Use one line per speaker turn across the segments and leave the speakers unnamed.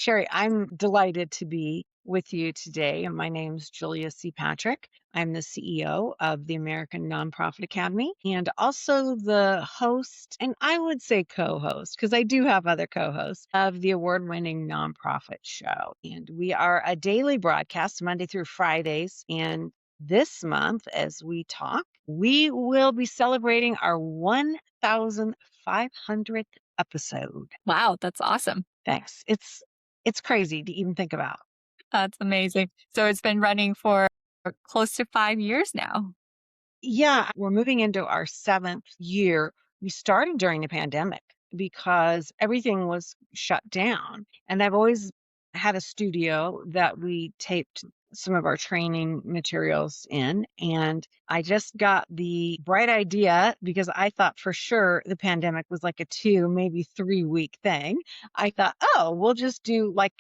Sherry, I'm delighted to be with you today. My name's Julia C. Patrick. I'm the CEO of the American Nonprofit Academy and also the host, and I would say co host, because I do have other co hosts of the award winning nonprofit show. And we are a daily broadcast Monday through Fridays. And this month, as we talk, we will be celebrating our 1,500th episode.
Wow, that's awesome.
Thanks. It's crazy to even think about.
That's amazing. So it's been running for close to 5 years now.
Yeah, we're moving into our 7th year. We started during the pandemic because everything was shut down. And I've always had a studio that we taped some of our training materials in. And I just got the bright idea because I thought for sure the pandemic was like a 2, maybe 3 week thing. I thought, oh, we'll just do like,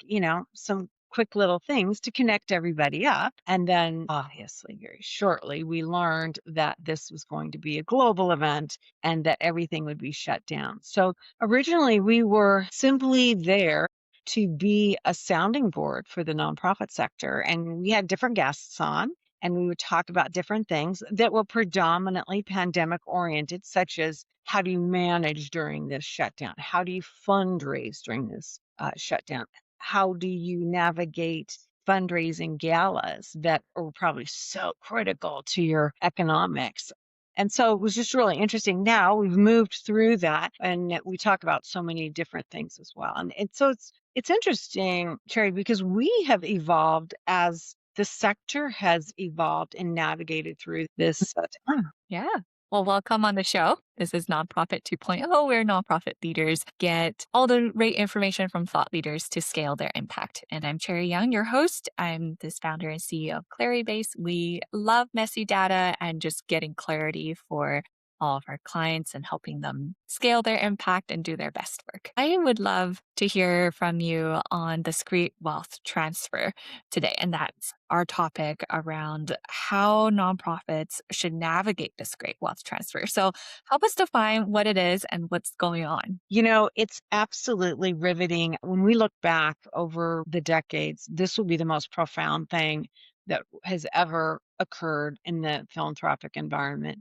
some quick little things to connect everybody up. And then, obviously, very shortly, we learned that this was going to be a global event and that everything would be shut down. So, originally, we were simply there to be a sounding board for the nonprofit sector. And we had different guests on. And we would talk about different things that were predominantly pandemic oriented, such as how do you manage during this shutdown? How do you fundraise during this shutdown? How do you navigate fundraising galas that are probably so critical to your economics? And so it was just really interesting. Now we've moved through that and we talk about so many different things as well. And so it's interesting, Cherry, because we have evolved as the sector has evolved and navigated through this time.
Yeah. Well, welcome on the show. This is Nonprofit 2.0, where nonprofit leaders get all the right information from thought leaders to scale their impact. And I'm Cherry Young, your host. I'm this founder and CEO of Claribase. We love messy data and just getting clarity for all of our clients and helping them scale their impact and do their best work. I would love to hear from you on discrete wealth transfer today. And that's our topic around how nonprofits should navigate this great wealth transfer. So, help us define what it is and what's going on.
It's absolutely riveting. When we look back over the decades, this will be the most profound thing that has ever occurred in the philanthropic environment,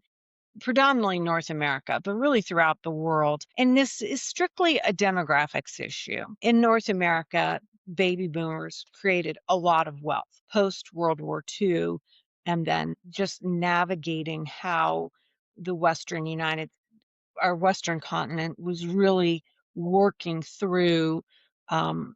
predominantly North America, but really throughout the world. And this is strictly a demographics issue. In North America, baby boomers created a lot of wealth post World War II, and then just navigating how the our Western continent was really working through um,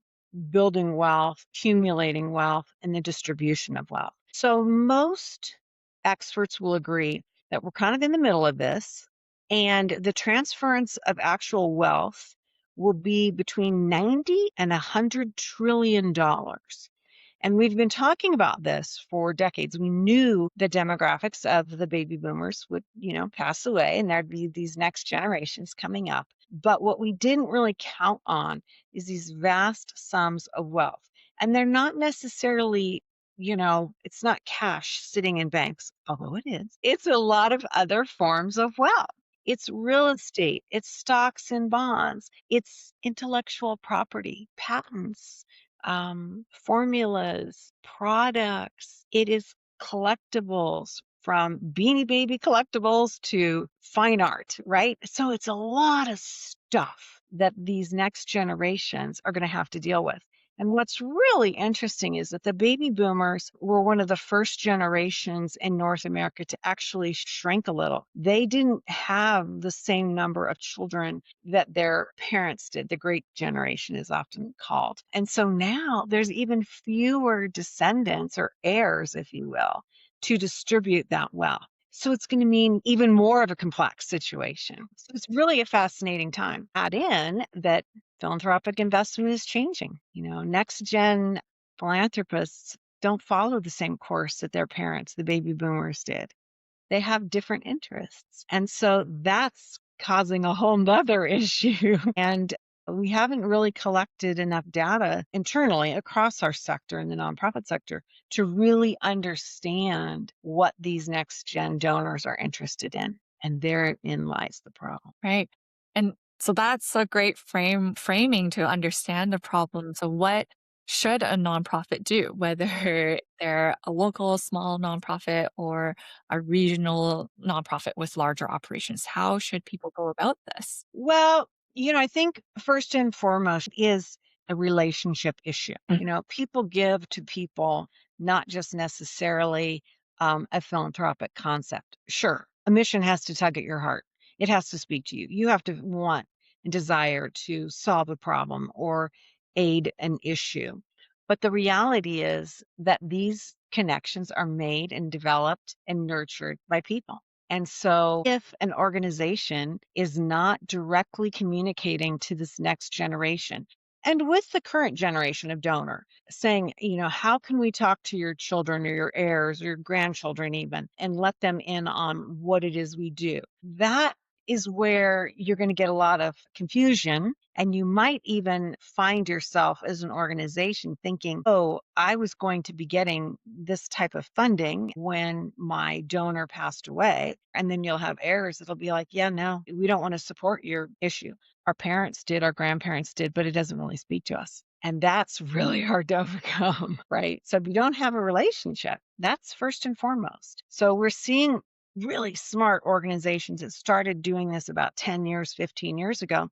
building wealth, accumulating wealth, and the distribution of wealth. So most experts will agree that we're kind of in the middle of this, and the transference of actual wealth will be between 90 and $100 trillion. And we've been talking about this for decades. We knew the demographics of the baby boomers would, pass away and there'd be these next generations coming up. But what we didn't really count on is these vast sums of wealth. And they're not necessarily, it's not cash sitting in banks, although it is. It's a lot of other forms of wealth. It's real estate, it's stocks and bonds, it's intellectual property, patents, formulas, products. It is collectibles from Beanie Baby collectibles to fine art, right? So it's a lot of stuff that these next generations are going to have to deal with. And what's really interesting is that the baby boomers were one of the first generations in North America to actually shrink a little. They didn't have the same number of children that their parents did. The great generation is often called. And so now there's even fewer descendants or heirs, if you will, to distribute that wealth. So it's going to mean even more of a complex situation. So it's really a fascinating time. Add in that philanthropic investment is changing. Next gen philanthropists don't follow the same course that their parents, the baby boomers, did. They have different interests. And so that's causing a whole nother issue. And we haven't really collected enough data internally across our sector in the nonprofit sector to really understand what these next gen donors are interested in. And therein lies the problem.
Right. And So that's a great framing to understand the problem. So what should a nonprofit do, whether they're a local small nonprofit or a regional nonprofit with larger operations? How should people go about this?
Well, I think first and foremost is a relationship issue.
Mm.
People give to people, not just necessarily a philanthropic concept. Sure, a mission has to tug at your heart. It has to speak to you. You have to want and desire to solve a problem or aid an issue. But the reality is that these connections are made and developed and nurtured by people. And so, if an organization is not directly communicating to this next generation, and with the current generation of donor, saying, how can we talk to your children or your heirs or your grandchildren, even, and let them in on what it is we do? That is where you're going to get a lot of confusion. And you might even find yourself as an organization thinking, oh, I was going to be getting this type of funding when my donor passed away. And then you'll have heirs that'll be like, yeah, no, we don't want to support your issue. Our parents did, our grandparents did, but it doesn't really speak to us. And that's really hard to overcome, right? So if you don't have a relationship, that's first and foremost. So we're seeing really smart organizations that started doing this about 10 years, 15 years ago,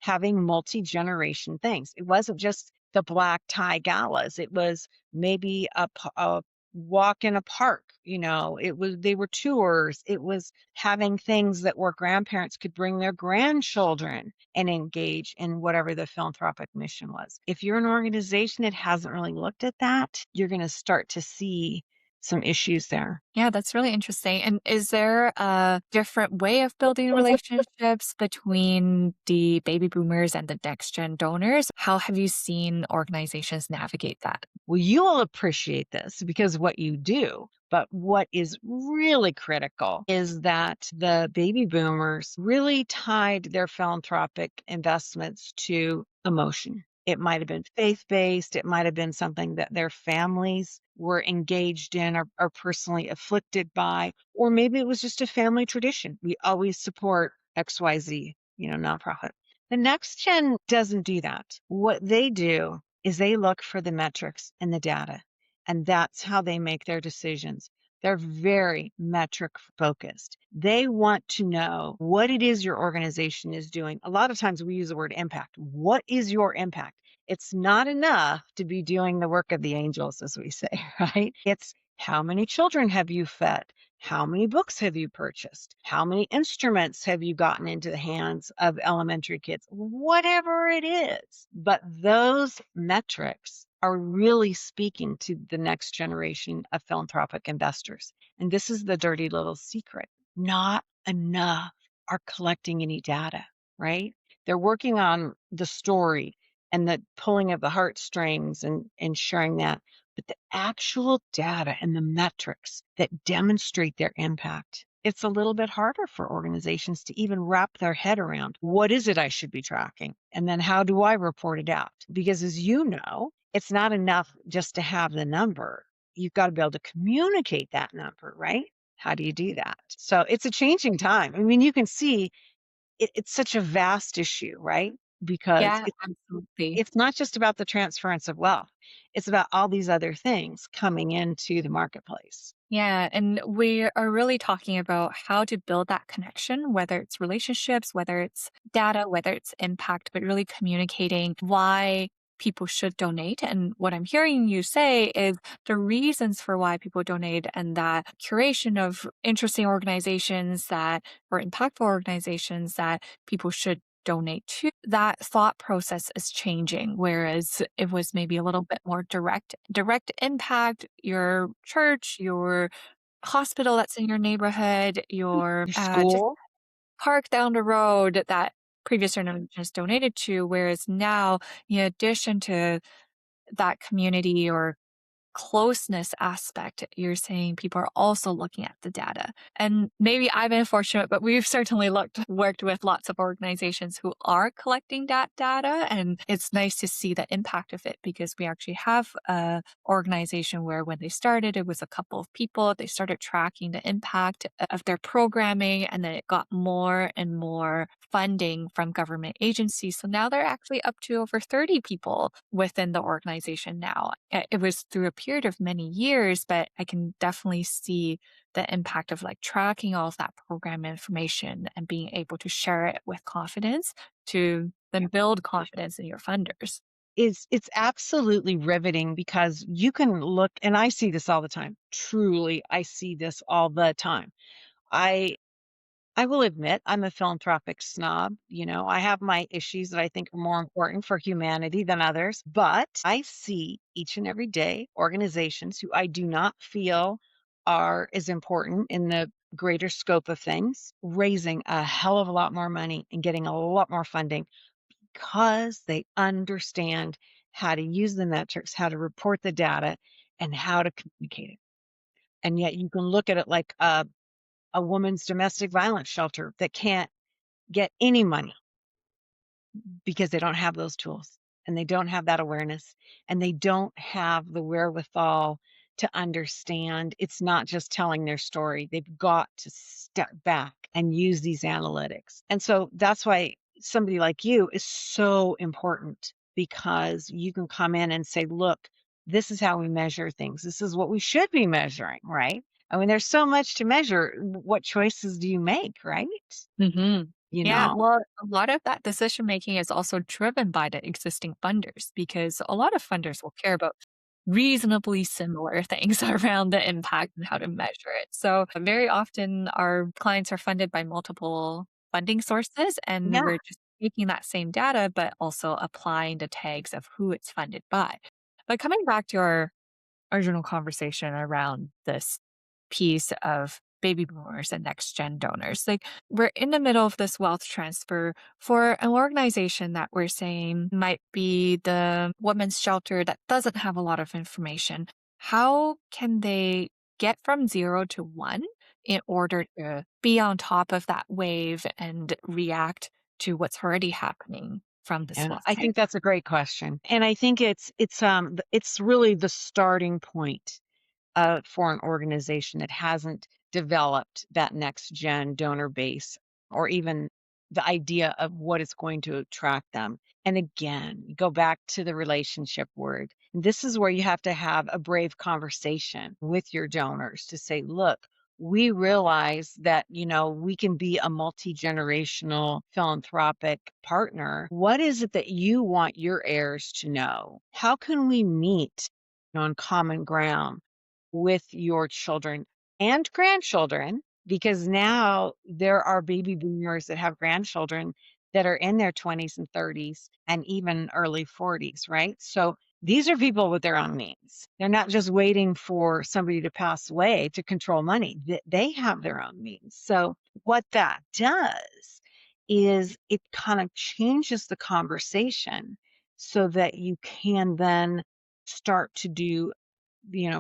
having multi-generation things. It wasn't just the black tie galas. It was maybe a walk in a park, they were tours. It was having things that where grandparents could bring their grandchildren and engage in whatever the philanthropic mission was. If you're an organization that hasn't really looked at that, you're going to start to see some issues there.
Yeah, that's really interesting. And is there a different way of building relationships between the baby boomers and the next gen donors? How have you seen organizations navigate that?
Well, you will appreciate this because what you do. But what is really critical is that the baby boomers really tied their philanthropic investments to emotion. It might have been faith based, it might have been something that their families were engaged in or personally afflicted by, or maybe it was just a family tradition. We always support XYZ, nonprofit. The next gen doesn't do that. What they do is they look for the metrics and the data, and that's how they make their decisions. They're very metric focused. They want to know what it is your organization is doing. A lot of times we use the word impact. What is your impact? It's not enough to be doing the work of the angels, as we say, right? It's how many children have you fed? How many books have you purchased? How many instruments have you gotten into the hands of elementary kids? Whatever it is. But those metrics are really speaking to the next generation of philanthropic investors. And this is the dirty little secret. Not enough are collecting any data, right? They're working on the story and the pulling of the heartstrings and sharing that. But the actual data and the metrics that demonstrate their impact, it's a little bit harder for organizations to even wrap their head around. What is it I should be tracking? And then how do I report it out? Because as you know, it's not enough just to have the number. You've got to be able to communicate that number, right? How do you do that? So it's a changing time. I mean, you can see it's such a vast issue, right? Because
Yeah, absolutely.
it's not just about the transference of wealth. It's about all these other things coming into the marketplace.
Yeah, and we are really talking about how to build that connection, whether it's relationships, whether it's data, whether it's impact, but really communicating why people should donate. And what I'm hearing you say is the reasons for why people donate and that curation of interesting organizations that or impactful organizations that people should donate to, that thought process is changing. Whereas it was maybe a little bit more direct impact, your church, your hospital that's in your neighborhood, your
Your
just
school,
park down the road that previous generations donated to. Whereas now, in addition to that community or closeness aspect, you're saying people are also looking at the data. And maybe I've been fortunate, but we've certainly worked with lots of organizations who are collecting that data. And it's nice to see the impact of it because we actually have a organization where when they started, it was a couple of people. They started tracking the impact of their programming, and then it got more and more funding from government agencies. So now they're actually up to over 30 people within the organization now. It was through a period of many years, but I can definitely see the impact of like tracking all of that program information and being able to share it with confidence to then build confidence in your funders.
It's absolutely riveting because you can look, and I see this all the time. Truly, I see this all the time. I I will admit I'm a philanthropic snob. I have my issues that I think are more important for humanity than others, but I see each and every day organizations who I do not feel are as important in the greater scope of things, raising a hell of a lot more money and getting a lot more funding because they understand how to use the metrics, how to report the data, and how to communicate it. And yet you can look at it like a woman's domestic violence shelter that can't get any money because they don't have those tools and they don't have that awareness and they don't have the wherewithal to understand it's not just telling their story. They've got to step back and use these analytics. And so that's why somebody like you is so important because you can come in and say, look, this is how we measure things. This is what we should be measuring, right? I mean, there's so much to measure. What choices do you make, right?
Hmm.
You
Yeah,
know?
well, a lot of that decision making is also driven by the existing funders because a lot of funders will care about reasonably similar things around the impact and how to measure it. So, very often our clients are funded by multiple funding sources, and
Yeah.
we're just taking that same data, but also applying the tags of who it's funded by. But coming back to our original conversation around this piece of baby boomers and next gen donors. Like, we're in the middle of this wealth transfer for an organization that we're saying might be the women's shelter that doesn't have a lot of information. How can they get from 0 to 1 in order to be on top of that wave and react to what's already happening from this
Yeah,
wealth
I think
transfer?
that's a great question. And I think it's really the starting point for an organization that hasn't developed that next gen donor base or even the idea of what is going to attract them. And again, you go back to the relationship word. This is where you have to have a brave conversation with your donors to say, look, we realize that, we can be a multi-generational philanthropic partner. What is it that you want your heirs to know? How can we meet on common ground with your children and grandchildren, because now there are baby boomers that have grandchildren that are in their 20s and 30s and even early 40s, right? So these are people with their own means. They're not just waiting for somebody to pass away to control money. They have their own means. So what that does is it kind of changes the conversation so that you can then start to do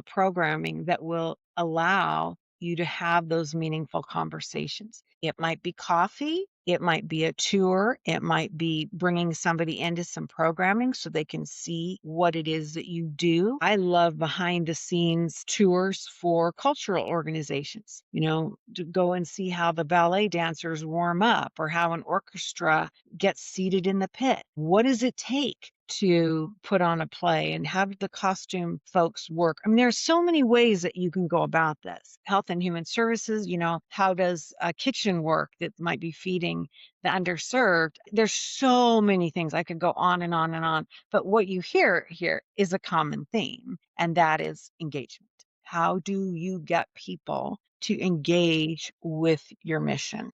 programming that will allow you to have those meaningful conversations. It might be coffee, it might be a tour, it might be bringing somebody into some programming so they can see what it is that you do. I love behind the scenes tours for cultural organizations, to go and see how the ballet dancers warm up or how an orchestra gets seated in the pit. What does it take to put on a play and have the costume folks work? I mean, there's so many ways that you can go about this. Health and Human Services, how does a kitchen work that might be feeding the underserved? There's so many things. I could go on and on and on. But what you hear here is a common theme, and that is engagement. How do you get people to engage with your mission?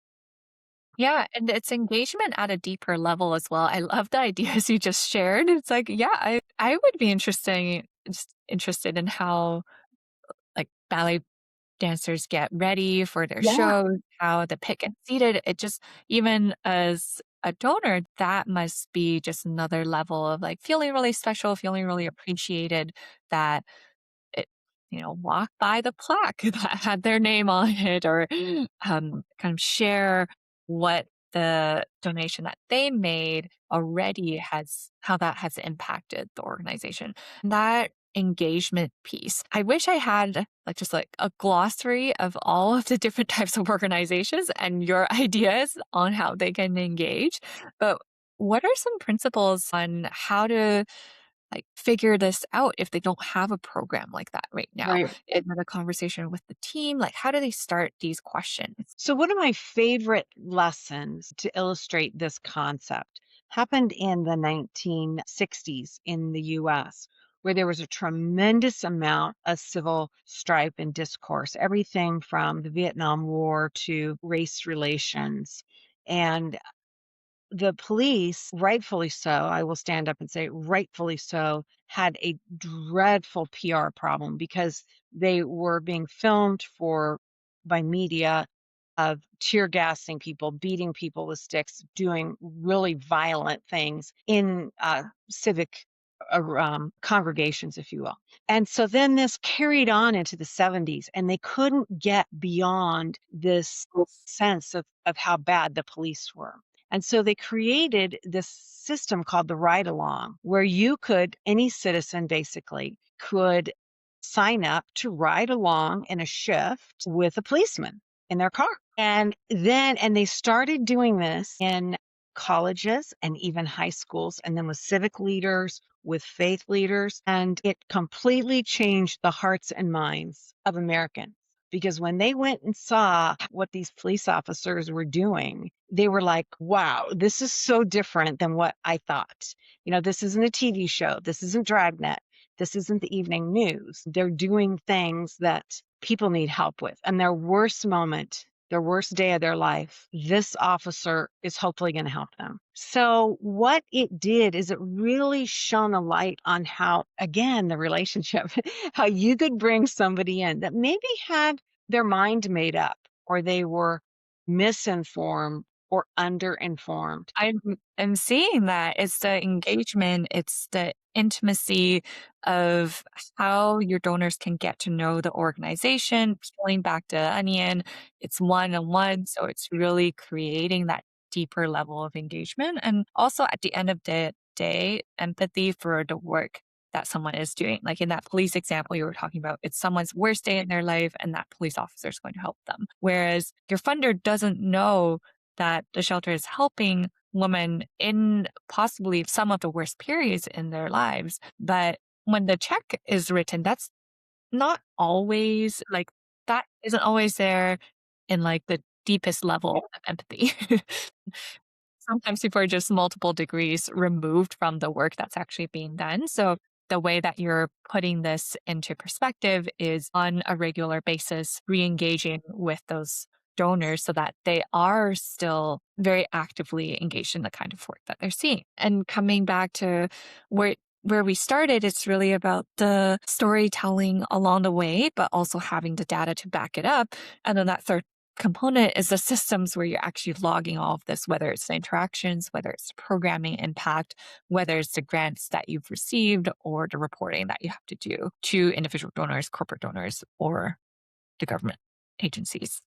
Yeah, and it's engagement at a deeper level as well. I love the ideas you just shared. It's like, yeah, I would be interested in how like ballet dancers get ready for their
Yeah.
shows, how the pit gets seated. It just even as a donor, that must be just another level of like feeling really special, feeling really appreciated that walk by the plaque that had their name on it, or kind of share what the donation that they made already has, how that has impacted the organization. That engagement piece. I wish I had just like a glossary of all of the different types of organizations and your ideas on how they can engage. But what are some principles on how to figure this out if they don't have a program like that right now?
Right.
Is it a conversation with the team? Like, how do they start these questions?
So, one of my favorite lessons to illustrate this concept happened in the 1960s in the US, where there was a tremendous amount of civil strife and discourse, everything from the Vietnam War to race relations. And the police, rightfully so, I will stand up and say rightfully so, had a dreadful PR problem because they were being filmed for by media of tear gassing people, beating people with sticks, doing really violent things in civic congregations, if you will. And so then this carried on into the 70s, and they couldn't get beyond this sense of how bad the police were. And so they created this system called the ride along, where you could, any citizen basically, could sign up to ride along in a shift with a policeman in their car. And they started doing this in colleges and even high schools, and then with civic leaders, with faith leaders. And it completely changed the hearts and minds of Americans. Because when they went and saw what these police officers were doing, they were like, wow, this is so different than what I thought. This isn't a TV show. This isn't Dragnet. This isn't the evening news. They're doing things that people need help with. And their worst moment, their worst day of their life, this officer is hopefully going to help them. So, what it did is it really shone a light on how, again, the relationship, how you could bring somebody in that maybe had their mind made up, or they were misinformed or underinformed.
I'm seeing that. It's the engagement, it's the intimacy of how your donors can get to know the organization, peeling back the onion. It's one on one. So it's really creating that deeper level of engagement. And also at the end of the day, empathy for the work that someone is doing. Like in that police example you were talking about, it's someone's worst day in their life, and that police officer is going to help them. Whereas your funder doesn't know that the shelter is helping women in possibly some of the worst periods in their lives. But when the check is written, that's not always that isn't always there in the deepest level of empathy. Sometimes people are just multiple degrees removed from the work that's actually being done. So the way that you're putting this into perspective is on a regular basis, re-engaging with those donors so that they are still very actively engaged in the kind of work that they're seeing. And coming back to where we started, it's really about the storytelling along the way, but also having the data to back it up. And then that third component is the systems where you're actually logging all of this, whether it's the interactions, whether it's the programming impact, whether it's the grants that you've received, or the reporting that you have to do to individual donors, corporate donors, or the government agencies.